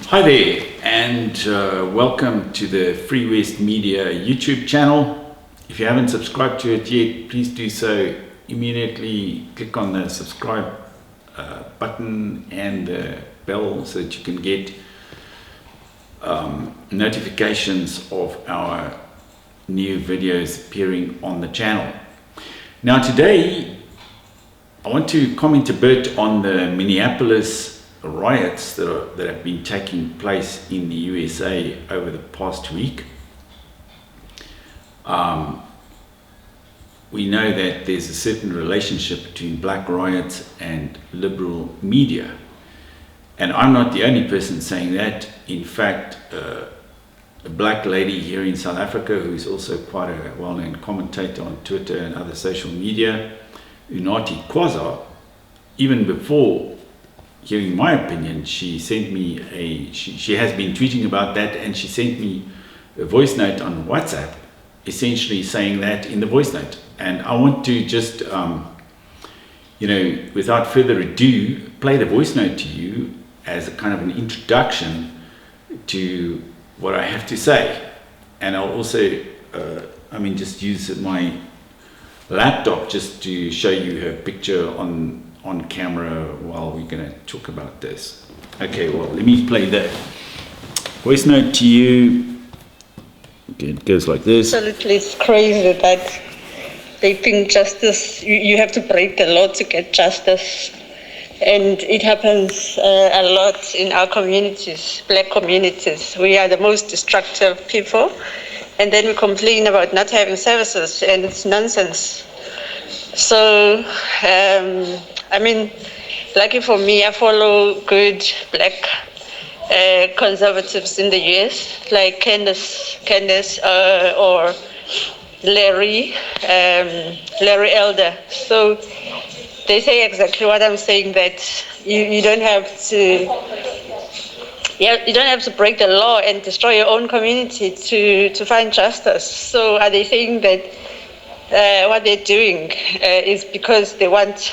Hi there, and welcome to the Free West Media YouTube channel. If you haven't subscribed to it yet, please do so. Immediately click on the subscribe button and the bell so that you can get notifications of our new videos appearing on the channel. Now today I want to comment a bit on the Minneapolis riots that have been taking place in the USA over the past week. We know that there's a certain relationship between black riots and liberal media. And I'm not the only person saying that. In fact, a black lady here in South Africa, who's also quite a well-known commentator on Twitter and other social media, Unathi Kwaza, even before hearing my opinion, she sent me she has been tweeting about that, and she sent me a voice note on WhatsApp, essentially saying that in the voice note. And I want to just, without further ado, play the voice note to you as a kind of an introduction to what I have to say. And I'll also, just use my laptop just to show you her picture on camera while we're going to talk about this. Okay, well, let me play the voice note to you. Okay, it goes like this. Absolutely, it's crazy that they think justice, you have to break the law to get justice. And it happens a lot in our communities, black communities. We are the most destructive people. And then we complain about not having services, and it's nonsense. So, lucky for me, I follow good black conservatives in the US, like Candace or Larry Elder. So they say exactly what I'm saying, that you don't have to break the law and destroy your own community to find justice. So are they saying that what they're doing is because they want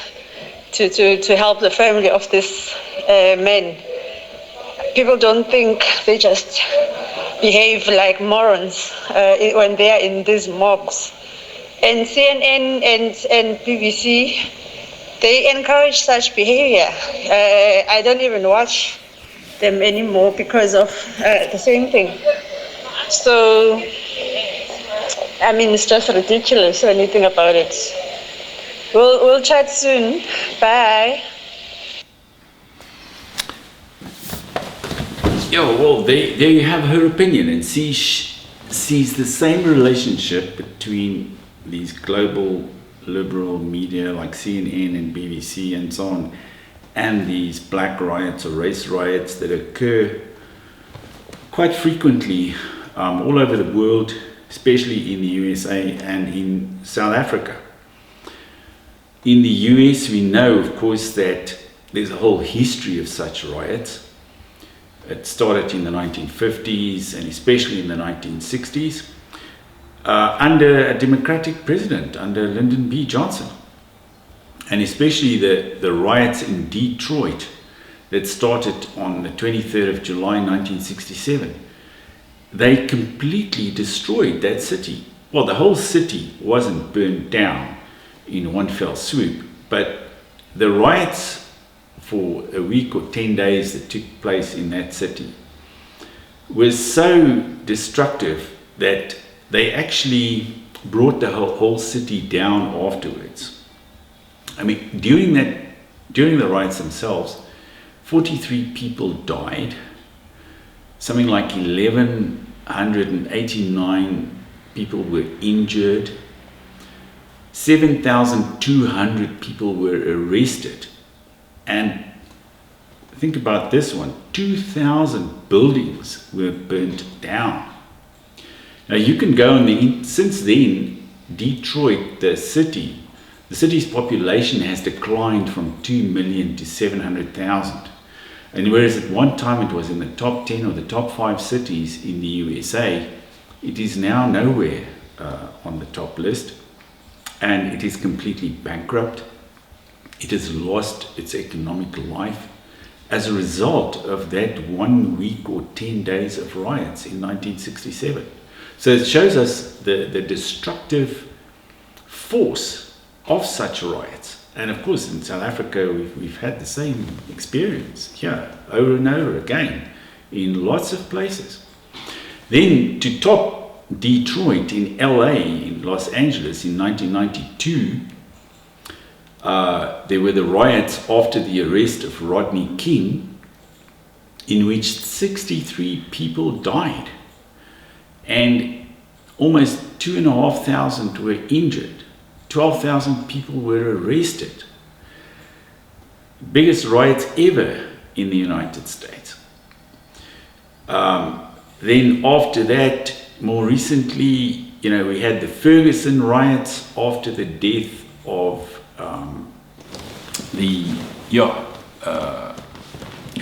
to help the family of this man? People don't think, they just behave like morons when they are in these mobs. And CNN and BBC, they encourage such behavior. I don't even watch them anymore because of the same thing. So, it's just ridiculous when you think about it. We'll chat soon. Bye. Well, there you have her opinion, and sees the same relationship between these global liberal media like CNN and BBC and so on, and these black riots or race riots that occur quite frequently all over the world, especially in the USA and in South Africa. In the US, we know, of course, that there's a whole history of such riots. It started in the 1950s and especially in the 1960s under a Democratic president, under Lyndon B. Johnson. And especially the riots in Detroit that started on the 23rd of July 1967. They completely destroyed that city. Well, the whole city wasn't burned down in one fell swoop, but the riots for a week or 10 days that took place in that city was so destructive that they actually brought the whole city down afterwards. During the riots themselves, 43 people died. Something like 1,189 people were injured. 7,200 people were arrested. And think about this one, 2,000 buildings were burnt down. Now you can go on since then, Detroit, the city's population has declined from 2 million to 700,000. And whereas at one time it was in the top 10 or the top 5 cities in the USA, it is now nowhere on the top list, and it is completely bankrupt. It has lost its economic life. as a result of that 1 week or 10 days of riots in 1967. So it shows us the destructive force of such riots. And of course, in South Africa, we've had the same experience here over and over again in lots of places. Then to top Detroit, in LA, in Los Angeles in 1992, there were the riots after the arrest of Rodney King, in which 63 people died and almost 2,500 were injured. 12,000 people were arrested. Biggest riots ever in the United States. Then after that, more recently, we had the Ferguson riots after the death of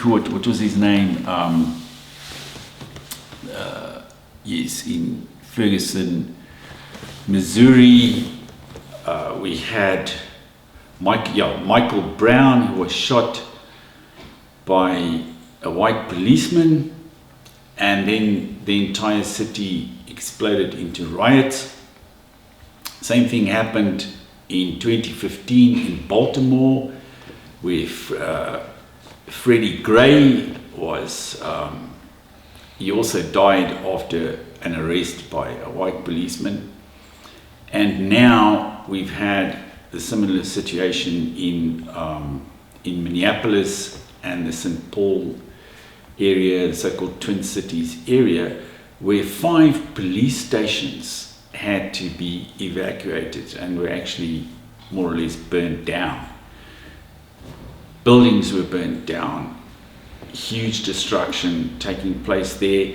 what was his name? Yes, in Ferguson, Missouri. We had Michael Brown, who was shot by a white policeman, and then the entire city exploded into riots. Same thing happened in 2015 in Baltimore, where Freddie Gray was, he also died after an arrest by a white policeman. And now we've had the similar situation in Minneapolis and the St. Paul area, the so-called Twin Cities area, where 5 police stations had to be evacuated and were actually more or less burned down. Buildings were burned down, huge destruction taking place there.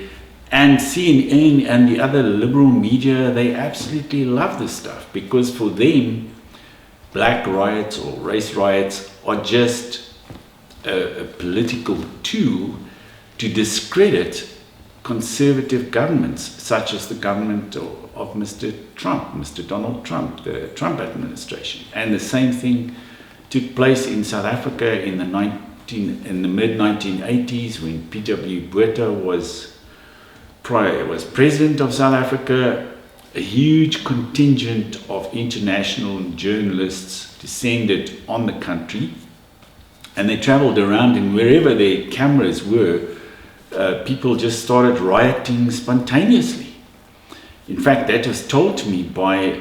And CNN and the other liberal media, they absolutely love this stuff, because for them, black riots or race riots are just a political tool to discredit conservative governments, such as the government of Mr. Donald Trump, the Trump administration. And the same thing took place in South Africa in the mid-1980s, when P.W. Botha was president of South Africa. A huge contingent of international journalists descended on the country, and they traveled around, and wherever their cameras were, people just started rioting spontaneously. In fact, that was told to me by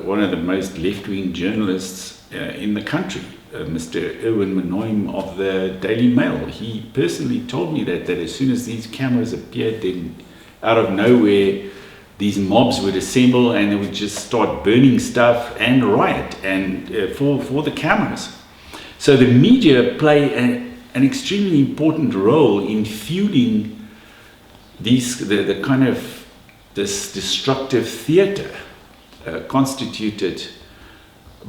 one of the most left-wing journalists in the country, Mr. Erwin Manoim of the Daily Mail. He personally told me that as soon as these cameras appeared, then out of nowhere, these mobs would assemble and they would just start burning stuff and riot, and for the cameras. So the media play an extremely important role in fueling the kind of this destructive theater constituted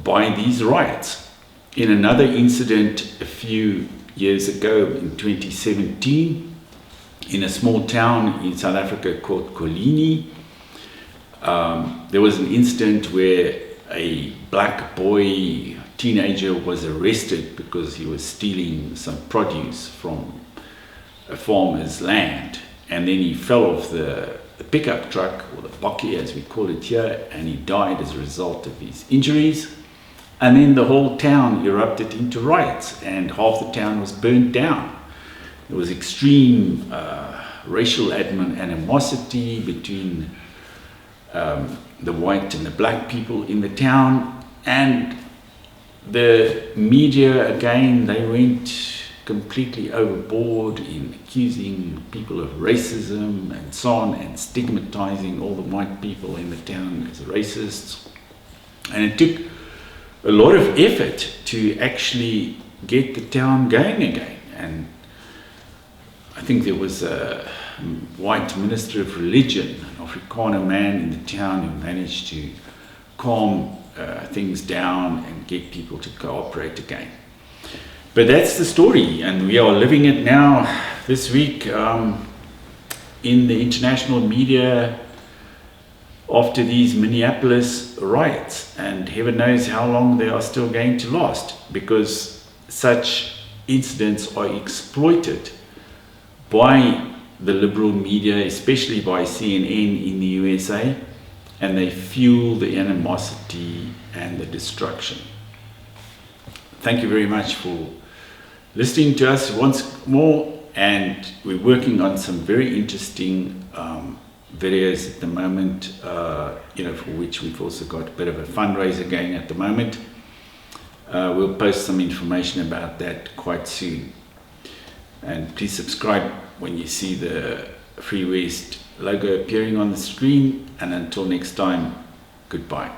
by these riots. In another incident a few years ago, in 2017, in a small town in South Africa called Kolini, there was an incident where a black boy, teenager, was arrested because he was stealing some produce from a farmer's land, and then he fell off the pickup truck, or the bakkie as we call it here, and he died as a result of his injuries. And then the whole town erupted into riots, and half the town was burned down. There was extreme racial animosity between the white and the black people in the town, and the media, again, they went completely overboard in accusing people of racism and so on, and stigmatizing all the white people in the town as racists. And it took a lot of effort to actually get the town going again. And I think there was a white minister of religion, an Afrikaner man in the town, who managed to calm things down and get people to cooperate again. But that's the story, and we are living it now this week in the international media after these Minneapolis riots, and heaven knows how long they are still going to last, because such incidents are exploited by the liberal media, especially by CNN in the USA, and they fuel the animosity and the destruction. Thank you very much for listening to us once more, and we're working on some very interesting videos at the moment, for which we've also got a bit of a fundraiser going at the moment. We'll post some information about that quite soon. And please subscribe when you see the Free West logo appearing on the screen. And until next time, goodbye.